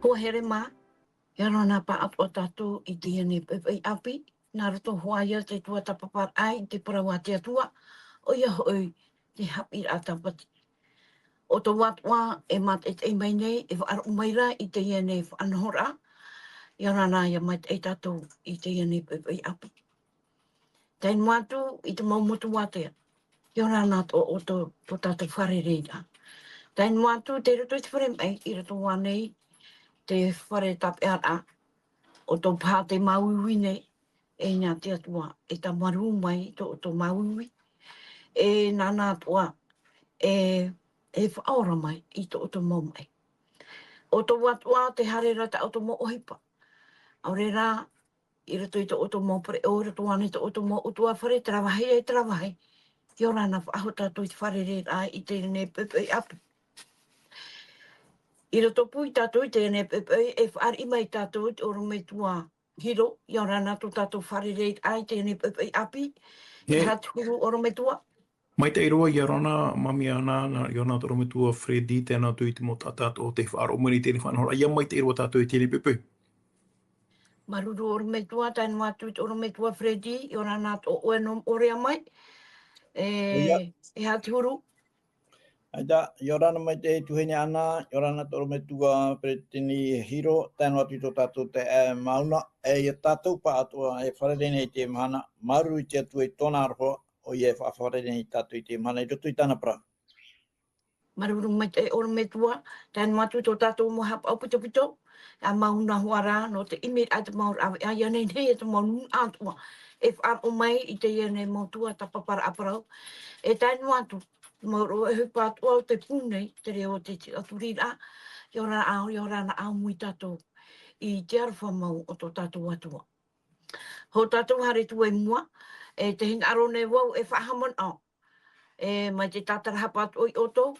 Ko here ma, yarona pa apo tatou I te ene pepe api, nā roto hoaia te tuatapaparaa ai te Parau a te Atua, o ia hoi te Haapiiraa Sabati. O to watua e mat e te mai nei, e whaara umaira I te ene whanhora, yarona ia mai te tatou I te ene pepe api. Tein watu I te maumotu watea, yarona o to tatou whare reira. Tein watu te roto I te whare mai, I roto wanei, te whare tapeara, o tō pā te mauiwi nei, e ngā te atua, e ta maru mai tō mauiwi, e nāna atua, e whaora mai I tō mau mai. O tō watua te harera ta o tō mo ohipa. Aure rā, I rato I tō mo pare o rato ane tō mo utua whare, travahei, ki ora na whaaho tātou I te whare re rā I te ne pepe api. I rato pui tātou I te ne pepe, e whaari mai tātou I oro Metua hiro, I ora nā tō tātou whare reit ai te ne pepe api, I haturu oro Metua. Mai te iroa I arona, mami ana, I ona toro Metua Fredi, tēnā tui te mo tātou o te whaaro umeri tēne whanhora. Ia mai te iroa tātou I tēne pepe. Maruru oro Metua, tainu atu I oro Metua Fredi, I ora nā tō oenom orea mai, e haturu. Aida, yorana mai te tuhene ana, yorana toro Metua pretini hiro, tēnu atu tō tātou te mauna, e tātou pa atua e wharerene I te mahana, maru I te atu I tōna aroha, o I e wharerene I tātou I te mahana, I roto I tāna pra. Maruru mai te oro Metua, tēnu atu tō tātou mo hapa au pito, a mauna huara no te ime a te maur awe, a ia nei hei te maunu atua, e whaaro mai I te iene mo tuatapaparaa Parau, e tēnu atu, mauro e hupa atua o te pūnei, te reo te aturira, iora na au mui tātou, I te arwha mau o tō tātou atua. Ho tātou hare tu e mua, e te hinga arone wau e whahamon au, e mai te tātara hapa atu I oto,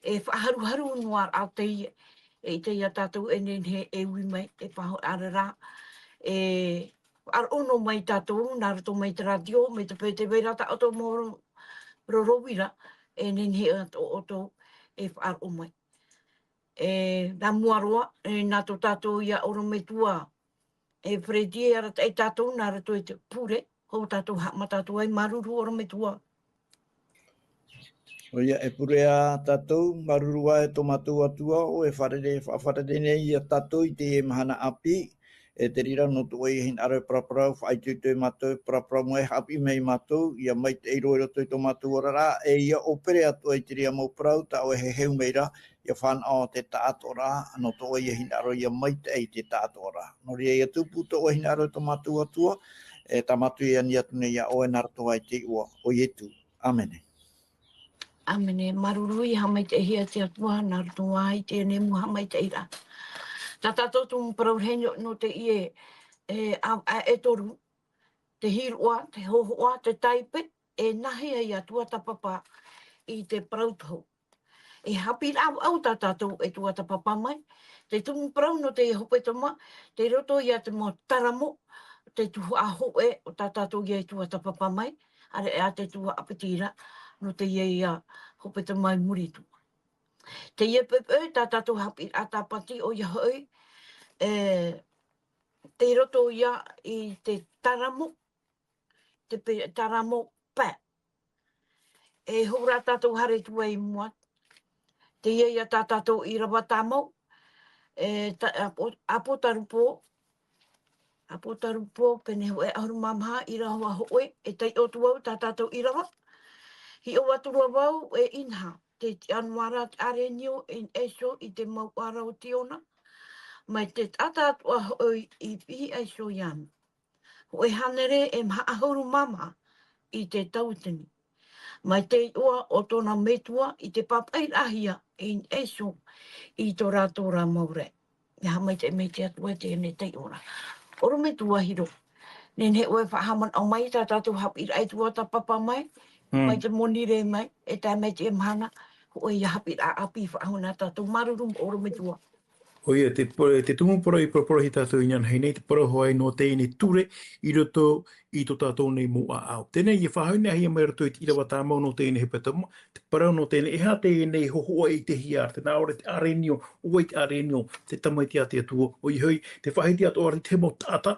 e whaharu noar a Teie, e Teie tātou e nenhe e ui mai, e paho arara, e arono mai tātou, nā rato mai te radio, mai te pēte weirata o tō moro rorovira, e nenhe o e whaaro mai. E nā muaroa, e nā tō tātou ia oro Metua, e Fredi e ara e tātou, nā rato e te pure, hou tātou hama tātou ai maruru oro Metua. O ia e pure a tātou, marurua e tō mātou atua, o e wharerene I a tātou I te mahana api, e te rira no tō e hin are praprau, whaitui tō mātou, praprau mo e hapi mei mātou, ia mai te eiro e roto I tō mātou orara, e ia opere atua I te ria mau prau, ta o e he heu meira, ia whanau te tatora, no tō e hin aro ia mai te ei te tatora. No ria ia tupu tō e hin aro tō mātou atua, e ta mātou ia ni atu nei a o e narato ai te ua, o ietu. Amene. Amene, marurui hamai te hia te atua, nā rato ai te nemu hamai te ira. Tā tātou tō mparauhenyo no te ie e toru, te hirua, te HOHO'A, te TAIPE, e NAHEA I a tuatapapa I te parau tohu. E Haapiiraa au tā tātou e tuatapapa mai, te tumu parau no te hepetoma, te roto I a te mo Salamo, te Tuhaa o tā tātou I a tuatapapa mai, are e a te tua apetira no te ie I a hepetoma I muritu. Te ie pepe, tā tātou Haapiiraa tāpati o ia hoi, te roto ia I te Salamo, te Salamo pē. E hura tātou hare tua I mua, te ie ia tā tātou Irava tāmau, Apokalupo, pene hoe ahuru maha, Irava hoe, e tei o tuau tā tātou Irava. Hi o aturua wau e inaha, te anuara Arenio in eso I te mauara o Siona, mai te taata atua hoi I pihai Siona. Hoi hanere e maha ahuru mama I te tausani. Mai te ua o tōna Metua I te papairahia in eso I tō rātora maure. Ia mai te me te atua te ene te ora. Oro Metua hiro. Nen he ue whahaman au mai tā tātou Haapiiraa I tuatapapa mai. Mai te monire mai, e tā mai te mahana, hoi Haapiiraa api whahuna tātou marurum oro Metua. Oia, te tumu pora I propora hi tātou inyan hei nei te pora hoai no te ine ture I roto I to tātou nei mo a au. Tēnei I whahauna hia mai roto I te Irava tāmau no te ine hepetoma, te parau no te ine eha te ine HOHO'A I te hiar, te nāore te Arenio, oi te Arenio, te tamai te ate atua, oi hoi, te whahiti atua te mo taata,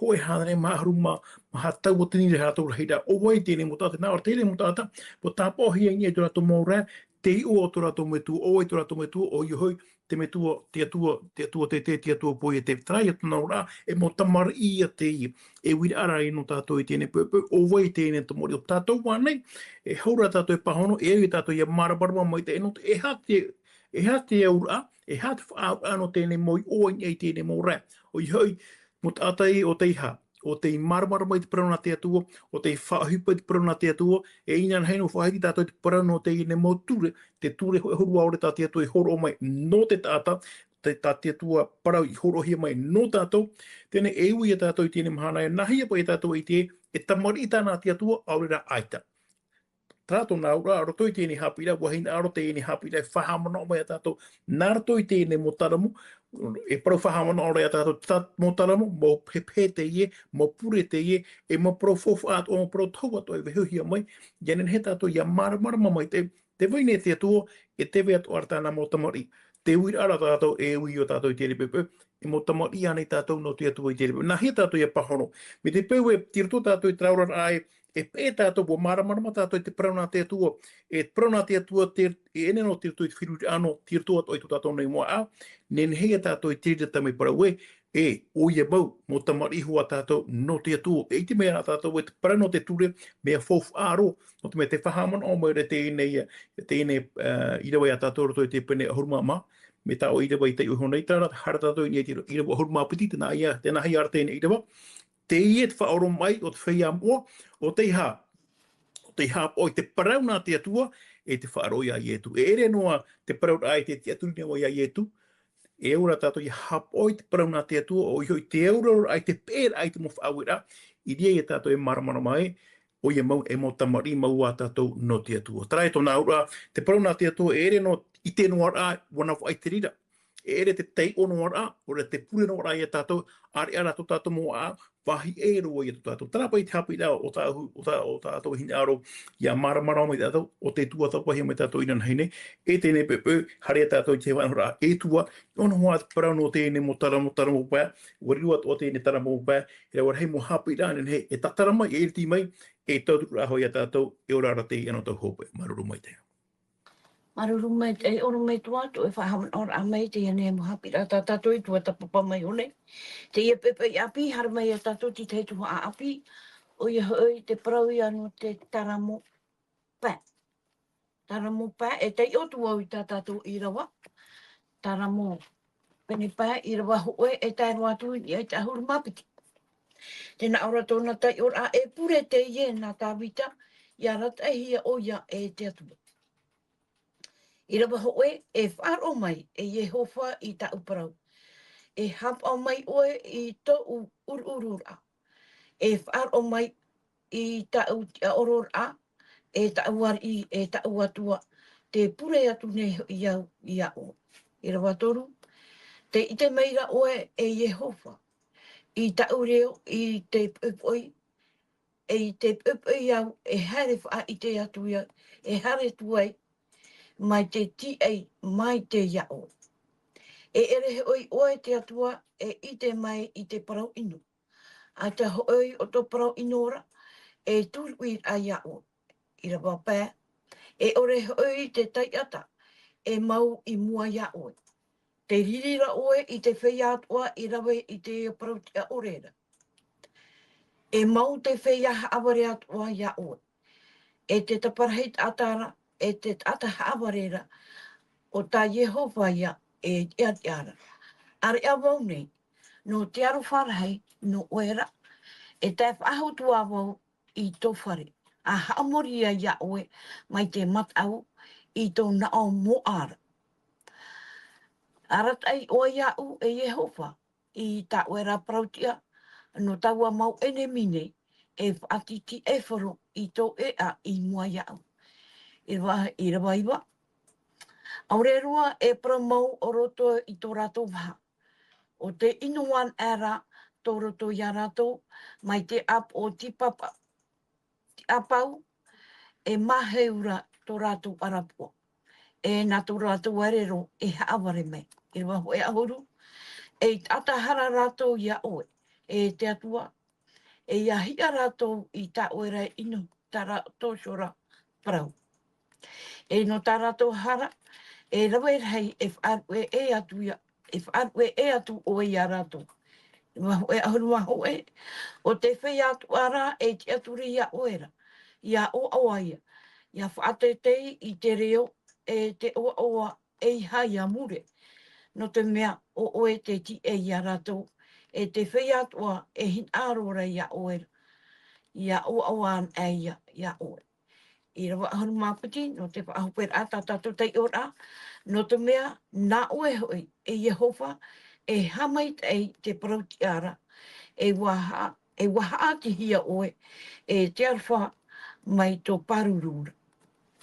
hoi hanere ma ahuru ma hatau o te nire hātou reheira, oi te ine mo taata, nāore te ine mo taata, po tāpōhia inge I tura to mōra, te I o tura to metu, oi tura to metu, oi hoi, te metua, te atua te atua poi e te trai atu nau rā, e mo tamara I a te I. E wira ara I no tātou I tēne pēpē, o wai tēne te mori o tātou wānei, e haura tātou e pahono, e au tātou I a marabarama mai te eno, e ha te aura, e ha te whaau no tēne moi oing ei tēne mō rā. O I hoi, mo tātai o te iha, o te maramara mai te parana te atua, o te whaahipa te parana te atua, e inan hei no whahiti tātou te parana o te ine mō ture, te ture huru aore tā te atua I horo mai no te tāta, tā te atua parau I horo hia mai no tātou, tēne e ui e tātou I tēne mahana e NAHEA pa e tātou I te e tamari I tāna te atua aore rā aita. Tātou nā ura, roto I tēne Haapiiraa, wahina aro tēne Haapiiraa, e whahamana o mai a tātou, nā roto I tēne mo taramu, e parau whahamana o rea tātou, mo taramu, mo pepe Teie, mo pure Teie, e mo parau fofu atu, o mo parau tau atu, e wehuhia mai, janen he tātou, ia maramarama mai, te waine te atua, e tewe atu ar tāna mo tamari, te ui ara tātou, e ui o tātou I tēne pepe, e mo tamari anei tātou no te atua I tēne pepe, nā he tātou ia pahono, me te peu e tirato tātou I traurar ai, e pē tātou o maramarama tātou te prauna te atua, e prauna te atua e ene no tirato I te whiru ano, tirato atu I tu tātou nei mua au, nen hea tātou I tirita tamai Parau e oia mau, mo tamari hua tātou no te atua, e iti mea tātou e te prauna te ture, mea fofu aro, no te mea te whahamana o mai te ine Irava ia tātou roto I te pene ahuru ma, me tā o Irava I te uhonei tāna, hara tātou I Irava ahuru ma piti, tēnā ia, tēnā hei ar tēne Irava, Teie te whaoro mai o te whaia mua, o te iha. O te iha o te parau nā te atua, e te whaaro ia ietu. E ere noa te parau ai te aturi o ia ietu, e ora tātou I hapoi te parau nā te atua, o I hoi te euro ai te pēr ai te mo whaawira, I ria I tātou e maramana mai, o ia mau e mo tamari mau a tātou no te atua. Tarai tō nā ura, te parau nā te atua, e ere no I te noa rā, wana whai te rira. E ere te tei o noa rā, ora te pure noa rā I tātou, ari ara tō tātou mo a, wahi e roa I tātou. Tana pai te Haapiiraa o tātou hini aro, ia maramara mai tātou, o te tuatapapa hia mai tātou inan heine, e tēne pepe, harea tātou te whanhora e tua, ono hoa te parau no tēne mo taramo pā, wariua o tēne taramo pā, e rau hei mo Haapiiraa, nen he, e tatarama, e iriti mai, e tautuku rā hoi a tātou, e ora ara te I ano tau hope, maruru mai te. Maruru mai te oro Metua, to e whahaman ora a mai te ane mo Haapiiraa tā tātou I tuatapapa mai one. Te ia pepe I api, hara mai a tātou ti te Tuhaa api, o ia hoi te parau I ano te taramo pā. Taramo pā, e te o tua I tā tātou Irava, taramo pene pā, Irava hoe, e tai roa tu I te ahuru mapiti. Tēnā ora tōna tai ora e pure Teie nā tāwita, ia rata e hia o ia e te atua. Irava hoe, e wharo mai e Yehova I ta uparau. E hapa mai oe I tō ururura. E wharo mai I ta orora, e ta uari e ta uatua, te pure atu ne iau ia o. Irava toru, te ite meira oe e Yehova. I ta ureo I te pupoi, e te pupoi au e hare wha I te atu ia, e hare tuai, mai te TAIPE, mai te iao. E ere oi oe te atua e ite mai I te parau inu. A te hoi o tō parau inora e tūrui a iao. Irava pā, e ore hoi te taiata e mau I mua iao. Te ririra oe I te whea atua I rawe I te parau te a orera. E mau te whea haaware atua iao. E te taparahit atara, e te ata haawarera o tā Yehova ia e iara. Are a wau nei, no te aro wharahei, no oera, e te whahu tua wau I tō whare. A haamoria ia oe mai te matau I tō nao mo ara. Aratai o ia u e Yehova I tā oera prautia, no taua mau ene mine, e whaatiti e wharo I tō ea I mua iau. Irava iwa. Aure rua e promau o roto i tō rato waha. O te inuan era tō roto i a rato, mai te ap o tipapa, ti apau, e maheura tō rato arapua. E nā tō rato arero e haaware mai. E waho e ahuru, e atahara rato i a oe, e te atua, e iahia rato i ta oera inu, ta rato shora parau. E no ta rato hara, e rawe rei e whaarwe e atu ia, e whaarwe e atu o i a rato. E waho e ahuru waho e, o te whai atu ara e te aturi ia oera, ia o awaia, ia whaatetei i te reo e te oa oa e hai a mure. No te mea o oe te ti e ia rato, e te whai atua e hin arora ia oera, ia o awan e ia oe. I rawa ahuru mapiti, no te whaahuper a tatato tei ora, no te mea na oe hoi e Yehova, e hamait e te parauti e waha ati hia oe, e te arwha mai tō parurura.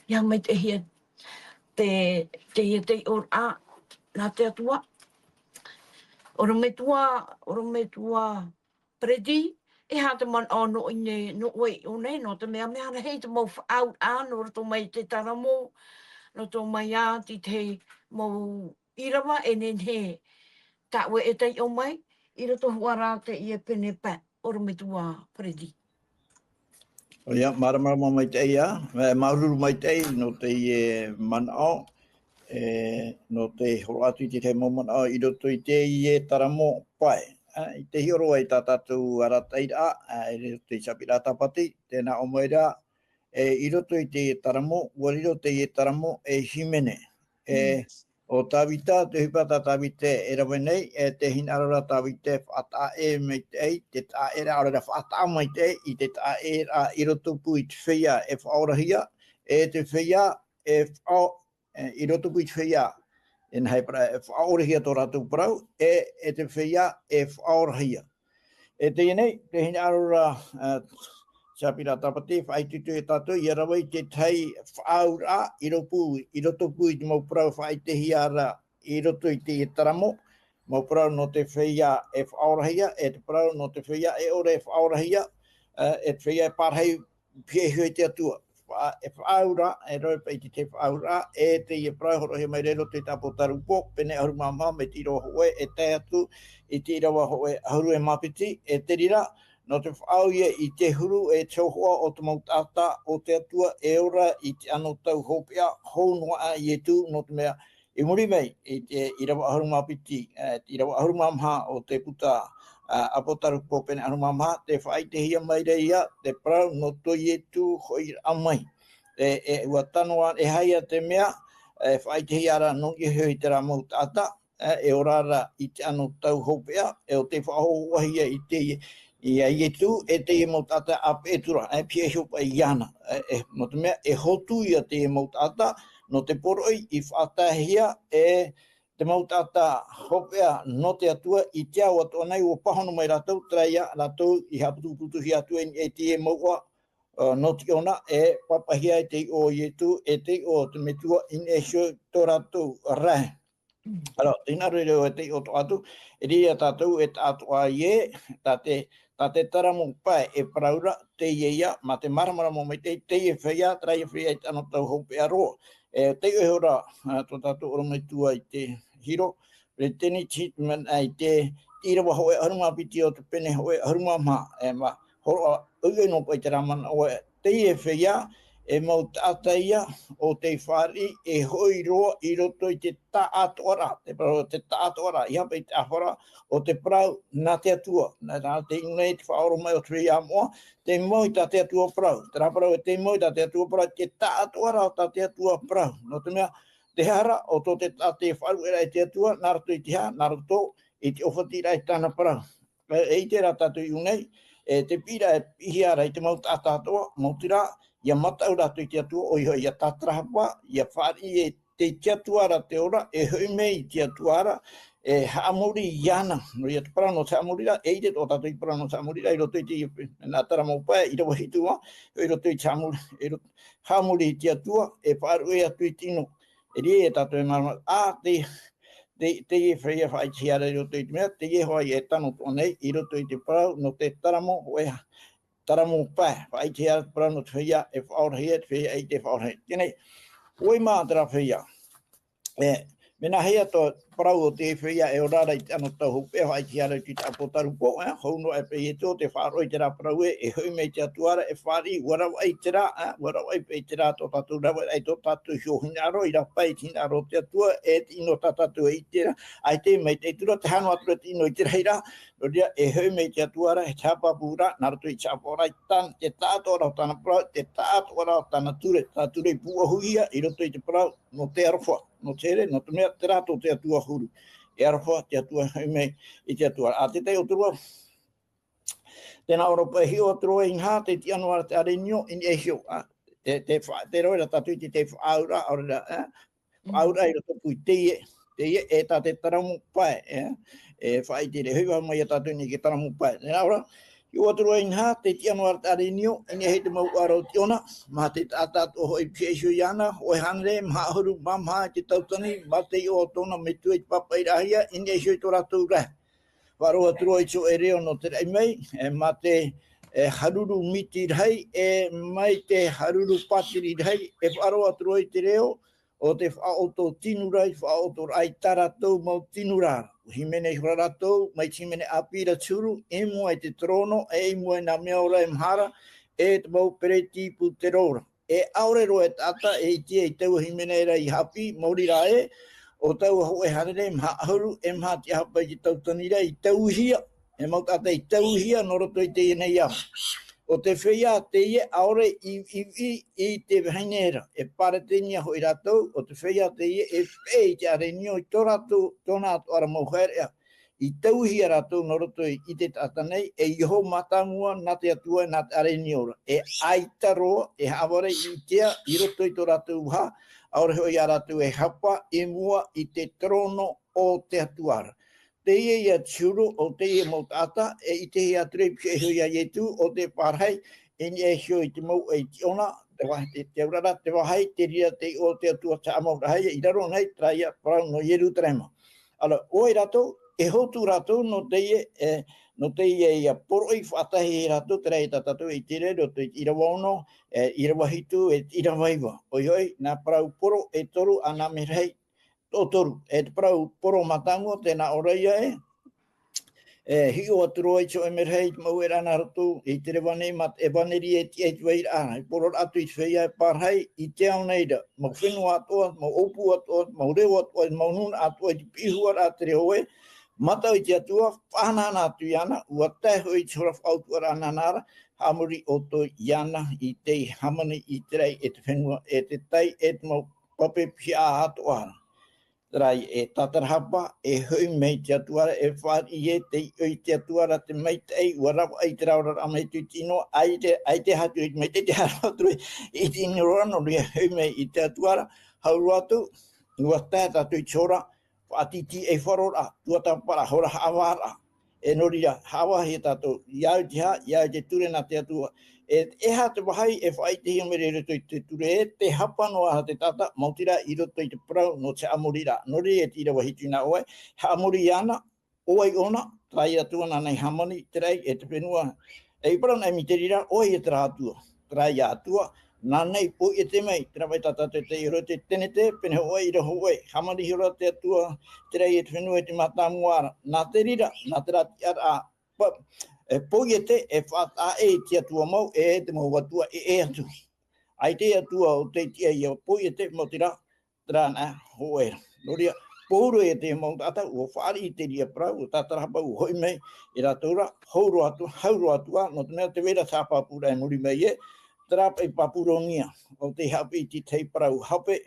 Ia mai te hia te ora, nā te atua. Ora Metua predi, e hata man ono ine no oi o nei, no te mea hei te mau whaau no rato mai te taramo, no tō mai a ti te mau Irava e nenhe tawe e tei o mai, i rato huara te i e pene pa, ora Metua predi. O ia, marama mai te ia, maruru mai te no te manao, no te horo atu i te manao i roto i te i taramo pai. I te hioro ai tā tātou arataira, i roto i Sabati, tēnā o moera, i roto i te taramo, wariro te i taramo e himene. O tāwita, te hupata tāwite e rawe nei, te hinarara tāwite whaata e mei te tā e rara whaata mai te i te tā e ra i roto pui te whia e whaorahia, e te whia e i roto pui te whia en hei para e whaorahia tō rātou parau, e te whia e whaorahia. E te nei, te hinarara Haapiiraa tapati, whaitutu e tātou, i rawa i te tei whaura i roto pui te mau parau whaitehi ara i roto i te taramo, mau parau no te whia e whaorahia, e te parau no te whia e ore e whaorahia, e te whia e parhei pihai te atua. E whaura, e roi pa i te whaura, e te i parau horohia mai rero te Apokalupo, pene ahuru maha me te iroa hoe, e te atu, i te irawa hoe ahuru e mapiti, e te rira, no te whaauia i te huru e te HOHO'A o te mau taata o te atua e ora i te ano tau hopea hou noa i e tū no te mea i muri mei i te irawa ahuru mapiti, i irawa ahuru maha o te puta Apokalupo pene ahuru maha, te whaitehia mai reia, te parau no to i e tū hoi amai. E ua tanoa e haia te mea, whaitehia ara no i hoi te rā mau taata, e orara i te ano tau hopea, e o te whahohia i te ia i tu e te mo tata ap etura e pie hopa iana no te mea e hotu ia te mo tata no te poroi i whaatahia e te mo tata hopea no te atua i te au ato nei o pahono mai ratou traia ratou i haputu hi atu e te moa no te ona e papahia e te o i tu e te o te Metua in e sho to ratou rai. Alors, ina reo e te o to atu, e ria tātou e tātua ie, te taramo pai e paraura, Teie ia, ma te maramaramo mai Teie whia, trai whia i tano tau hopea roa. Teie hora, tō tātou ora Metua i te hiro, re teni treatment ai te Irava hoe haruma piti o te pene hoe haruma maha, ma hora ue no pai te ramana o Teie whia, e mau taata ia o te whari e hoi roa i roto i te atoa, te atoa, i hapa i te ahora o te parau nā te atua. Nā te inunei te whaoro mai o tui a moa, te moi tā te atua parau. Te raparau e te moi tā te atua parau, te atoa tā te atua parau. No te mea, te hara o tō te tate wharu era i te atua, nā rato i te ha, nā rato i te ofatira i tāna parau. E i te rā tātou iunei, te pira e pihiara i te mau tāta atoa, mau tira, ia matau rato i te atua o iho ia tatrahapa, ia whari e te tiatuara te ora, e hui mei te atuara, e haamuri iana, no ia te parano te haamurira, e ite o tato i parano te haamurira, i roto i te nā taramo pae, i rawa hitua, i roto i te haamuri i te atua, e wharu e atu i tino, Eri e tatou e marama, te whaia whai tiara i roto i te mea, te hoi e tano tonei i roto i te parau, no te taramo, oe taramo pai, whai tiara parau no te whaia e whaorahia, te whaia e te whaorahia. Tēnei, oi mā tera whaia. Me NAHEA to parau o te whaia e o rara i tano tau pe whai tiara i te Apokalupo, houno e pe e tō te whaaroi te rā parau e hui mei te atuara e whaari, warau ai te rā, warau ai pe te rā tō tātou rawa, ai tō tātou hio hinaro, i rā pai hinaro te atua, e ino tātou e i te rā, ai te mei te tura, te hano atura te ino i te reira, no rea e hui mei te atuara, e tāpapura, narato i tāpora i tan, te tātou rau tāna parau, te tātou rau tāna ture, tātou i puahuia, i roto i te parau, no te arofa. No tere, no te mea, te rato te atua huru. E arofa, te atua mei, i te atua. A te te o turua, tēnā oropa e hio atua i ngā, te ti anuara te Arenio, in e hio. Te roira tatu i te whaura, whaura i roto pui Teie, Teie e tā te taramu pai, e whai te re huiwa mai a tatu ni ke taramu pai. Tēnā ora, hio atua i ngā, te ti anuara te Arenio, in e hei te mau aro tiona, ma te tata toho i pihai iana, oi hanere, maha ahuru, maha, te tausani, ma te o tona Metua i papa i rahia, in e hei tō rātou reh. Waroa tua i tō e reo no te rei mei, ma te haruru miti rei, e mai te haruru patiri rei, e waroa tua i te reo, o te whaoto tinurai, whaoto rai taratou mau tinurara. Himene huraratou, mai timene Haapiiraa turu, e mua i te trono, e mua i nga mea ora e mhara, e te mau pereti pu te rora. E aure roe tata, e tia i tau himene era i hapi, mauri ra e, o tau ho e hanere, maha ahuru, e maha te hapa i tau tanira, i tau hia, e mau tata i tau hia, noroto i te nei au. O te whea Teie aore i te hanera, e paretenia hoi ratou, o te whea Teie e whei te Arenio i tō ratou, tōna atu ara mauherea, i tauhia ratou noroto i te tātanei, e iho matamua nā te atua nā te Arenio, e aitaroa, e haware i tea, i roto i tō ratou ha, aore hoi a ratou e hapa, e mua i te trono o te atuara. Teie ia tiuru o Teie mau tata, e i te hea trepi e hui a ietu o te parhai, e ni e hio i te mau e tiona, te urara, te wahai, te ria te o te atua ta amau rahai, i raro nei, traia, parau no ieru trema. Ala, oi rato, e hotu rato no Teie, no Teie ia poroi whatahi rato, te rei tatato i tere, o te Irava ono, Irava hitu, e Irava iwa. Oi oi, nā parau poro e toru ana me rei, o toru, e te parau poro matango, tēnā oreia hi o aturua i tō emerhei, mau e rana ratu, i te rewane, e vaneri e ti e tuai rana, i poro atu i whaia e parhai, i te au neira, mau whenua atoa, mau opu atoa, mau reo atoa, mau nuna atoa, i te pihua rā te reo e, matau i te atua, whanana atu i ana, ua teho i te hora whautua rana nara, hamuri o tō i ana, i te hamani i te rei, e te whenua, e te tai, e te mau pape pia atoa ana. Rai e tatarahapa, e hui mei te atuara, e whaari e te i te atuara te mei te ei, ua rawa ai te raura a mei tu tino, ai te hatu i mei te hatu i tino rano, ria hui mei i te atuara, hauru atu, ua tēta tu i chora, whaatiti e wharora, tuatapaparaa, hora hawara, e noria hawa he tato, iau te ha, iau te ture na te atua, e ha te wahai e whai te hia mere roto i te ture e te hapa noa ha te tata mautira i roto i te parau no te amurira. Nori e tira wahitu na oe. Ha amuri ana, oai ona, trai atua na nei hamani, trai e te whenua. E parau nei mi te rira, oai e tera atua. Trai atua, nā nei po e te mei, tera vai tata te te iro te tenete, pene oai i roho oai. Hamani hira te atua, trai e te whenua e te matamuara. Nā te rira, nā te rati ara, e poi e te e whata e te atua mau e te mau atua e atu. Ai te atua o te tia ia poi e te mau tira trana hoera. Noria, pouro e te mau tata ua whaari i te ria prau, o tatarahapa u hoi mei i ratura, hauro atua, no te mea te wera sa papura e muri mei e, trapa i papurongia, o te hape i te tei prau hape,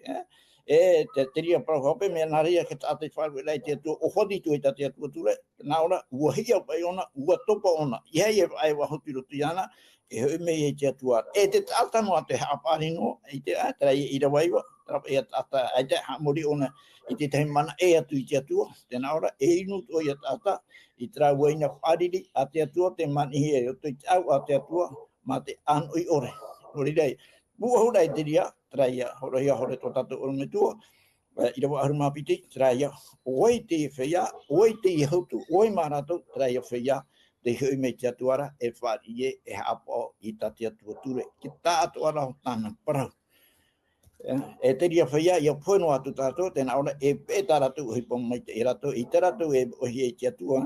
e te ria prau hape, mea naria ke tātai wharu e te atua, o hodi tu e te atua ture, nā ora, ua hia pai ona, ua topa ona, ihei e ai wahotu rotu iana, e hoi mei e te atua. E te tātano a te haaparino, e te trai e Irava iwa, trapa e tata, e te hamori ona, i te tei mana e atu i te atua, tēnā ora, e inu to i a tata, i tra waina whariri a te atua, te mani e o te au a te atua, ma te anu i ore. Nori rei, bua hura i te ria, traia, hora hore to tatou o Metua, ira wa haruma piti traia oi te feia oi te hotu oi marato traia feia te hui me te atuara e wharie e hapo i tatia tuature ki tā atuara o tāna parau e te ria feia i a pono atu tātou tēnā ora e pētara tu hui pom mai te irato i te rato e ohi e te atua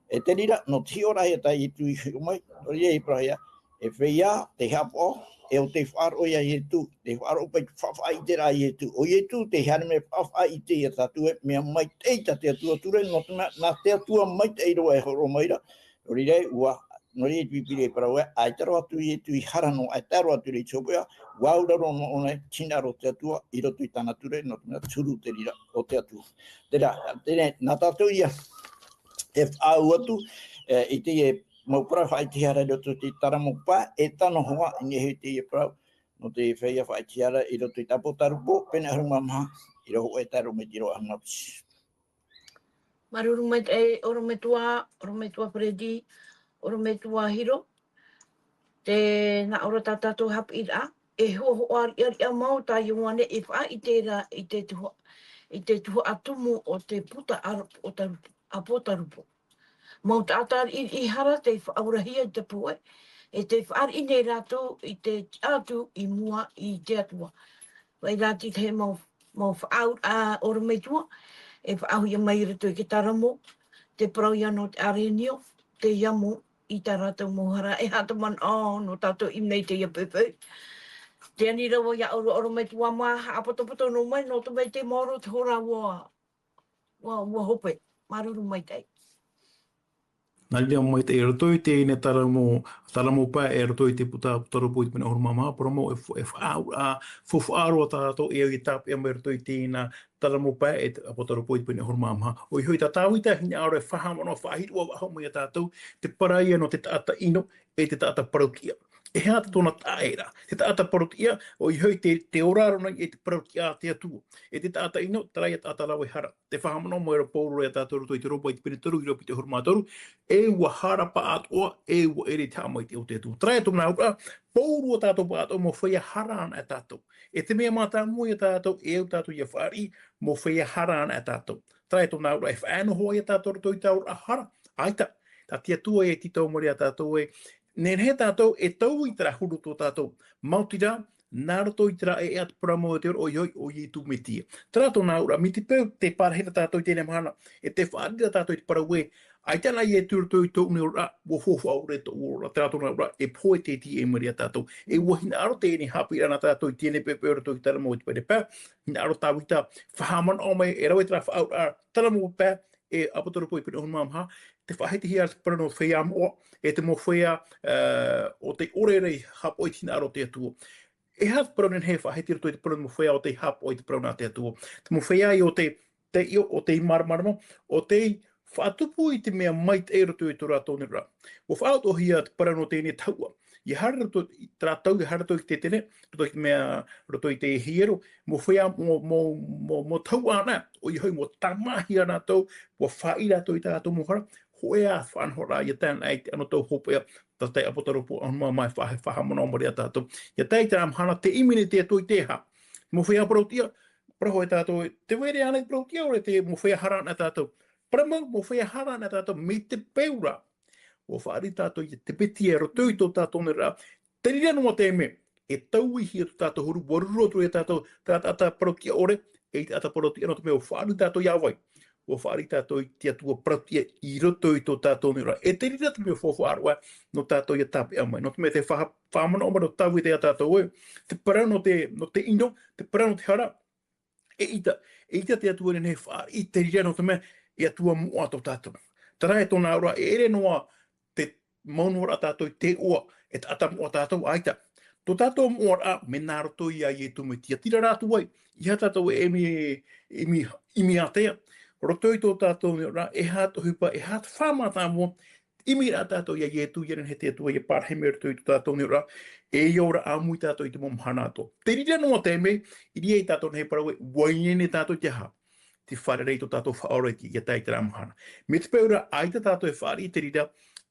e te rira no ti ora he tai i tu i hui mai ori e prahia e feia te hapo e o te wharo ia i tu, te wharo pai whawhai te rā i tu. O i tu te hane me whawhai i te tatu e, mea mai teita te atua ture, no tuna, nā te atua mai te eiroa e horo maira. Nori rei, ua, nori e pipire e parau e, ai taro atu i tu i harano, ai taro atu i tōpea, wauraro no one, tinaro te atua, i roto i tāna ture, no tuna turu te rira o te atua. Tera, nā tātou ia, e whau atu, i te e, mau parau whai te hara roto te taramo pā, e tano hoa i nehe te e parau, no te whaia whai te hara i roto i Apokalupo, pene harunga maha, i roho e taro me tiro angapisi. Maruru mai te oro Metua Predi, oro Metua Hiro, te na oro tātou Haapiiraa, e HOHO'A ia mau tā iuane e wha i te tuha atumu o te puta o te Apokalupo. Mau tātar i hara te whaurahia i te poe, e te whaar i nei rātou i te atu i mua i te atua. Wai rāti te mau whaau oro Metua, e whaau ia mai rato i ke Salamo, te Parau ia no te Arenio, te iamu i tā rātou mohara, e hata man no tātou i nei te ia pepe. Te ani rawa ia oro Metua maha, apoto no mai, no te mai te moro te hora wa hope, maruru mai tei. Nā lia mai te e roto i te ine Salamo pā e roto i te Apokalupo i te mena horo mama, promo e whawhaaro a tātou e i TAIPE e mai roto i te ina Salamo pā e te Apokalupo i te mena horo mama. O i hui tātou i te hina aure whahamano whahirua waho mai a tātou, te paraia no te taata ino e te taata paraukia. E hea te tōna tāera, te taata paraukia, o i hui te oraro nei e te paraukia a te atua. E te taata ino, tarai a taata lau e hara. Te whahamano mo e ra pōro e a tātou roto i te ropa i te pene toru i ropi te horo mātoru, e ua hara pa atoa, e ua ere te amai te o te atua. Tarai a tōna ura, pōro a tātou pa atoa mo whaia harana a tātou. E te mea mātā mui a tātou, e au tātou ia whaari, mo whaia harana a tātou. Tarai a tōna ura, e whaano hoa i a tātou roto i tāura a hara. Aita, tā tia tua e titau mori a tātou e, nen he tātou e tau i tera huru tō tātou. Mautira, nā roto i tera e atu paramo e te ora o i tu me tia. Tera tō nā ura, mi te pēu te pārhera tātou i tēnei mahana, e te whaarira tātou i te parau e, ai tēnā i e tūrutau i tō une ora, wo whofu aure tō ora, tera tō nā ura, e poe te ti e mari a tātou. E wahina aro tēnei Haapiiraa nā tātou i tēnei pēpēu rato i Salamo i te pere pā, hina aro tāwita whahaman o mai, e rau e tera whaau Salamo pā, e Apokalupo i pene honu mamaha, te whahiti hia te parano whea moa, e te mo whea o te orerei hapo i tina aro te atua. E hea te parano he whahiti rato i te parano mo whea o te hapo i te parano a te atua. Te mo whea i o te maramarama, o te whaatupu i te mea mai te erotu i tō rātou ni rā. Mo whaot o hia te parano tēne taua. I hara rato i tratau, i hara rato i te tene, rato i te mea, rato i te hiero, mo whea mo tau ana, o i hoi mo tamahi ana tau, mo whai rato i tātou mohara, hoea whanhora i tēnā i te ano tau hopea, ta te Apokalupo anuma mai whahamana o mori a tātou. Ia tei te amhana te imine te ato i teha. Mo whea parautia, praho e tātou, te were ana i parautia ore te mo whea harana tātou. Paramau mo whea harana tātou, me te peura. O whaari tātou i te peti e roto i tō tātou ni rā. Te rira noa te me, e tau i hia tō tātou huru, warurotu e tātou, tātou parautia ore, e te ata parautia no te mea o whaari tātou i awai. O whaari tātou i te atua parautia i roto i tō tātou ni rā. E te rira te mea whawharua no tātou i a tāpe amai. No te mea te whamana oma no tau i te a tātou e. Te parau no te ino, te parau no te hara. E ita te atua ni whaari, i te rira no te mea e atua mua tō tātou. Tarai tōna ora, e ere noa te maunura tātou i te ua, e te ata mua tātou aita. Tō tātou mua a me nā roto i a i e tumu tia. Tira rātu wai, i ha tātou e imi atea. Roto i tō tātou ni ora, e hātu hupa, e hātu whamata mua, imi rā tātou i a i e tu, iaren he te atua i a pārheme roto i tō tātou ni ora, e i ora āmui tātou i te momhana ato. Te rira noa te me, i ria i tātou nei parau e, wainene tātou te ha. Te wharerei tō tātou whaoreti i a tei te ramahana. Me te peura, aita tātou e whaari te rira,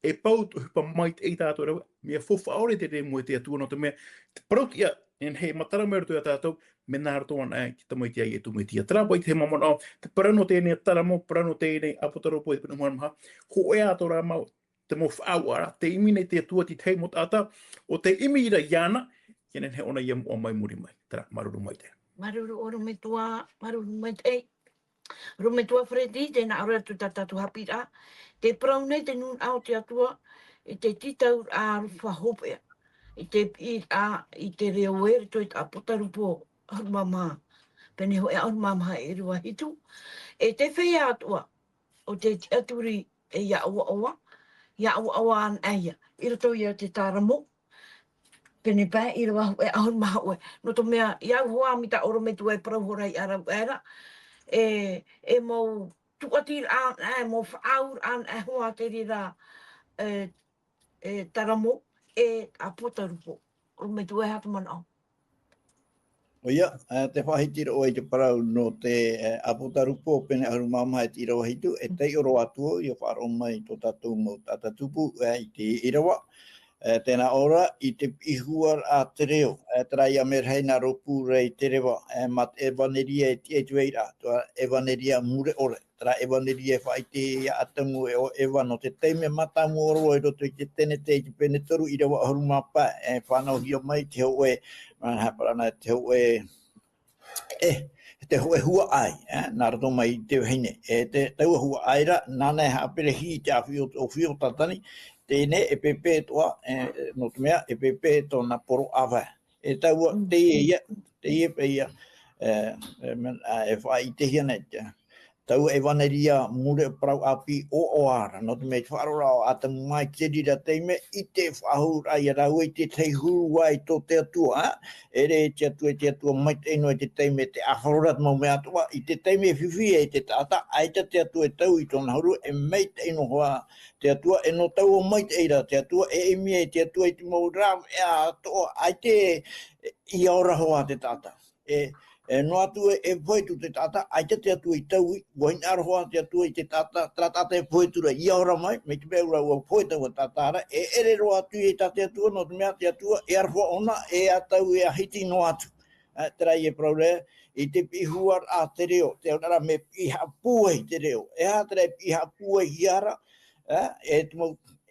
e pau hupa mai te i tātou rau, mea whawhaore te re mua te atua no te mea, te parautia, En he matara mertu tatou menar to an ai te mai te tu mai te tra pai te mamon te parano te ne taramo parano te ne Apokalupo te maha HOHO'A to ra mau te mo whaawara te imi nei te atua ti tei mo taata o te imi ira iana kenen he ona ia mo mai muri mai tra maruru mai te Maruru oro Metua, maruru mai te. Metua Fredi, te na ora tu tatatu Haapiiraa. Te Parau nei te nun au te atua, i te titau a whahopea. I te i te reo ere toi te Apokalupo harumama. Pene ho e harumama e rua hitu. E te whea atua, o te aturi e ia awa an aia. I roto ia te taramo. Pene pā i rua e harumama oe. No to mea, iau hoa mi ta oro Metua e Parau horai ara era. E mau tuatir an mo whaur an e hoa te rira taramo e Apokalupo. O Metua e hatu mana. O ia, te whahitira o te parau no te Apokalupo pene harumama e tira wahitu, e tei oro atua i o whaaro mai tō tatou mo tatatupu i te Irava. Tēnā ora i te ihuar a te reo, trai a merhei nā ropu rei te rewa, mat evaneria e tie tueira, toa evaneria mure ore, tra evaneria e whaite ia atamu e o ewa no te teime matamu oro e roto i te tene te i te penetoru i rewa harumapa, whanau hia mai te hoe, haparana te hoe, te hoe hua ai, nā rato mai te heine, te taua hua aira, nāne hapere hi te awhio o whio tatani, tēne e pepe toa, no te mea, e pepe tōna poro awa. E taua, teie pe ia, e whai te hia nei, tau e waneria mure parau api o ara, no te mea whaarora o atamu mai te rira teime, i te whahura i rau i te tei huru wai tō te atua, ere te atua mai te ino i te teime te ahororat mau mea atua, i te teime whiwhi e te taata, aita te atua e tau i tōna huru, e mei te ino hoa te atua, e no tau o mai te eira, te atua e emi e te atua i te mau ram, e atoa, ai te i aora hoa te taata. No atu e poetu te tata, ai te atu i tau i, wain aroha te atu i te tata, tata e poetura i aora mai, me te peura ua poeta wa tatara, e ere roa atu i tate atua, no te mea te atua, e aroha ona, e atau e ahiti no atu. Trai e praure, i te pihuar a te reo, te onara me piha pue te reo, e hatra e piha pue hiara,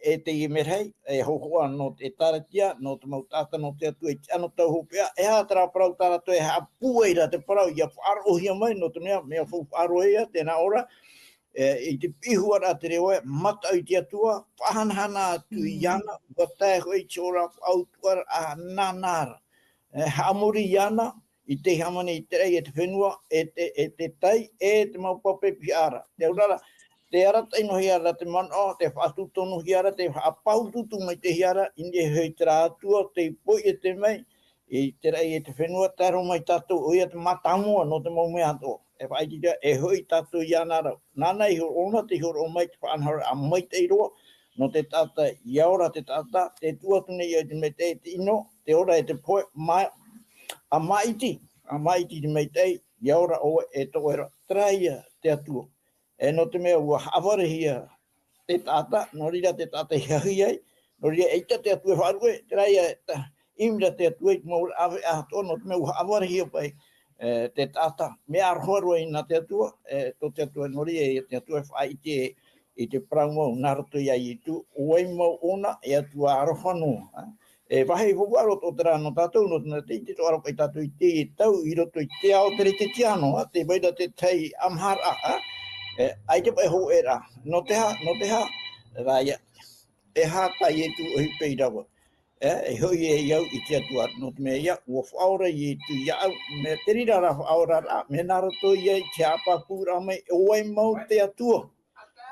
e te i merhei, e HOHO'A no te taratia, no te mau tata no te atu e tiano tau hopea, e hātara parau tarato e hapueira te parau, ia whaarohia mai, no te mea whaarohia, tēnā ora, i te pihuara te reo e, matau te atua, whahanhana atu i ana, watai hoi te ora autuara a nanara. Haamuri i ana, i te hamani i te rei e te whenua, e te tai, e te mau pape piara. Te urara, te ara taino hiara te mana, te whaatutonu hiara, te whaapaututu mai te hiara, inde hei te rātua, te poi e te mei, i te rei e te whenua, taro mai tatou, oia te matamua no te mau mea ato. E whaititia, e hoi tatou i ana rau. Nāna i horo ona, te horo o mai te whaanhara a mai te iroa, no te tata, i aora te tata, te tuatune i te me te ino, te ora e te poe, a maiti te mei tei, i aora o e toera, traia te atua. E no te mea ua hawarehia te tata, no rira te tata i hahi ai, no rira eita te atua wharue, te raia imira te atua i maura awe ato, no te mea ua hawarehia pai te tata, mea arhoarua i nga te atua, to te atua no rira te atua whai i te parau mau, narato i ai i tu, oai mau ona e atua arohanua. E wahei wawaro tō te rāno tātou, no tēnā te tō arapai tātou i te tau, i roto i te ao tere te tiano, te waida te tei amhara, ai te pai ho era, no te ha, rāia, e hā tai e tu ohi pei rawa. E hoi e iau i te atua, no te mea ia, ua whaora i tu iau, me te rira ra whaora ra, me narato i ai, te apa pūra mai, e oai mau te atua.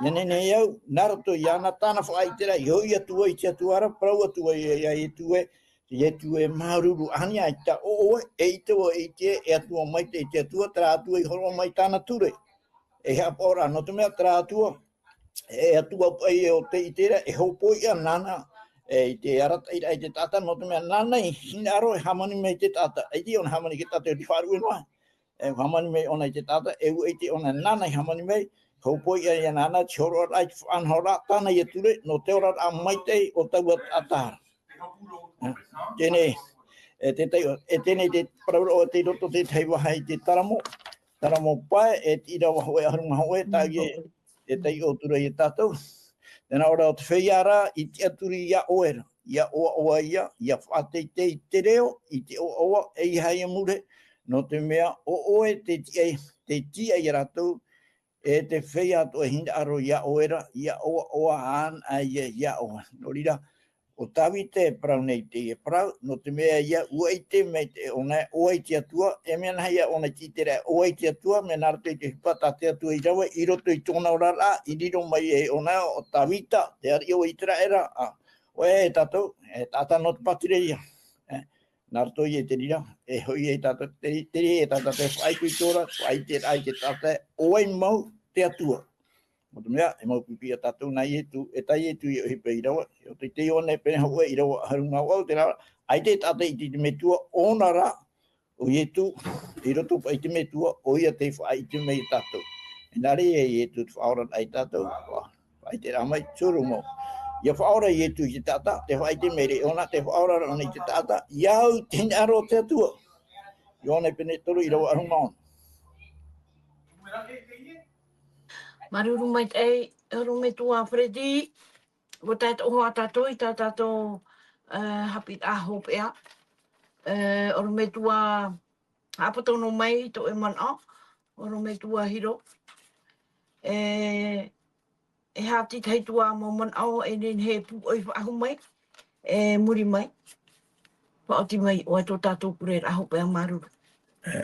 Iane ne iau, narato i ana tāna whaai tera, i hoi atua i te atuara, parau atua i ai e tue, e tue maururu ani ai ta oe, e te o e te, e atua mai te atua, tra atua i horo mai tāna ture. E hea pora, no te mea tra atua, e atua pai e o te itera, e hopo i a nana, e te arata i te tata, no te mea nana i hinaro e hamani mei te tata, e te ona hamani ke tata, e te wharu e noa, e hamani mei ona i te tata, e u e te ona nana i hamani mei, hopo i a nana, te horo rai te whanhora, tāna i ture, no te ora a maitei o taua atara. Tēnei, e tēnei te paraura o te roto te tei wahai te taramo pai, te Irava hoe ahurunga hoe, e tei o tura i tatou. Tēnā ora o te wheiara i te aturi ia oera, ia oa ia whaatei te te reo, i te oa e hai amure, no te mea o oe te tia i ratou, e te whea to e hinda aro ia oera, ia oa an a ia oa. No rira, o tawi te parau nei te parau, no te mea ia uaite me te ona oaite atua, e mea nahi ia ona titera oaite atua, me narato i te hipata te atua i rawa, i roto i tōna ora la, i riro mai e ona o tawita, te ari o i tera era, oe e tatou, e tata no te patire ia. Narato i e te rira, e hoi e tata, te tata te whaiku i tōra, whai te rai te tata, oe mau te atua. Mo te mea, e mau pipi a tatou nai etu, e tai etu i o hipe i rawa. O te te one pene haua i rawa harunga wau, te rawa, ai te tata i te Metua, ona ra, o i etu, i roto pa i te Metua, o ia te wha i te mei tatou. E nare e i etu te whaora ai tatou, whai te ramai, tūru mo. Ia whaora i etu i te tata, te wha i te mere, ona te whaora ona i te tata, iau te aro te atua. I one pene toru i rawa harunga ona. Maruru mai te ero Metua Fredi, o tata oho a tatou i tatou Haapiiraa Haapiiraa. Oro Metua apatono mai to e mana, oro Metua hiro. E hati tei tua mo mana e nen he pu oi ahu mai, e muri mai. Paoti mai o to tatou pure Haapiiraa maruru.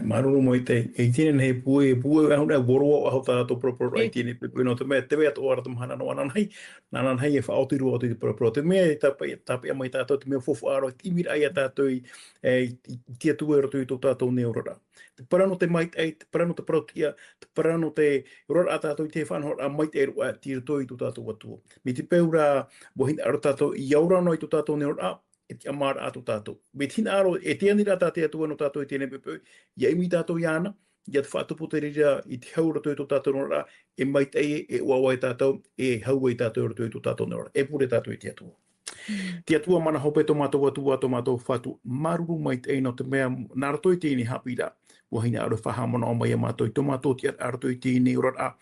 Maruru mo te e tine he pue ahuna boro aho tatou propro ai tine pepe no te me te vea to ora te mahana no anan hai e whaotiru o te propro te me tape mai tatou te me fofu aro ti mira ai tatou e tia tuero tu to tatou neurora te parano te mai ai te parano te protia te parano te rora tatou te whanho a mai te ro ti to i to tatou atu mi te peura bohin aro tatou i aura no i to tatou neurora e te amara atu tatou. Me tina aro, e te anira tātou atua no tātou i tēnei pepe, ia imi tātou iana, ia te whaatupu te rira i te haura tō i tō tātou nora, e mai teie, e uawa i tātou, e haua i tātou tō i tō tātou nora. E pure tātou i te atua. Te atua mana hope tō mātou atua, tō mātou whatu, maruru mai te no te mea, nara tō i tēnei Haapiiraa, wahina aro whahamana o mai a mātou, tō mātou ti aro tō i tēnei ora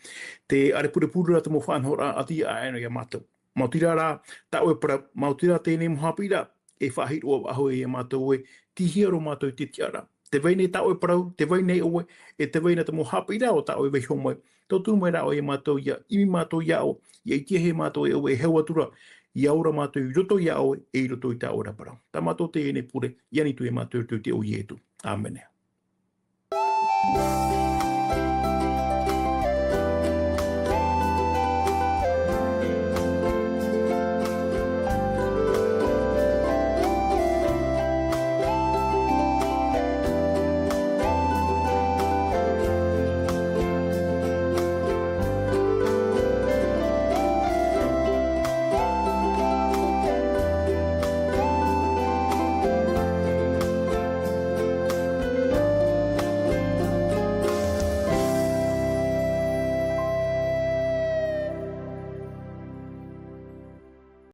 te are pure pura te mo whanhora ati a eno i a mātou. Mautira rā, tau e para, mautira tēnei mo Haapiiraa, e whahit o aho e mātou e tihia ro mātou te tiara. Te weinei tau e parau, te weinei oe, e te weinei te mo Haapiiraa o tau e weho mai. Tau tū mai rao e mātou ia, imi mātou ia o, ia i tiehe mātou e oe e heu atura, i aura mātou i roto ia o e i roto i tau ora parau. Tā mātou te ene pure, iani tu e mātou te o ietu. Āmene.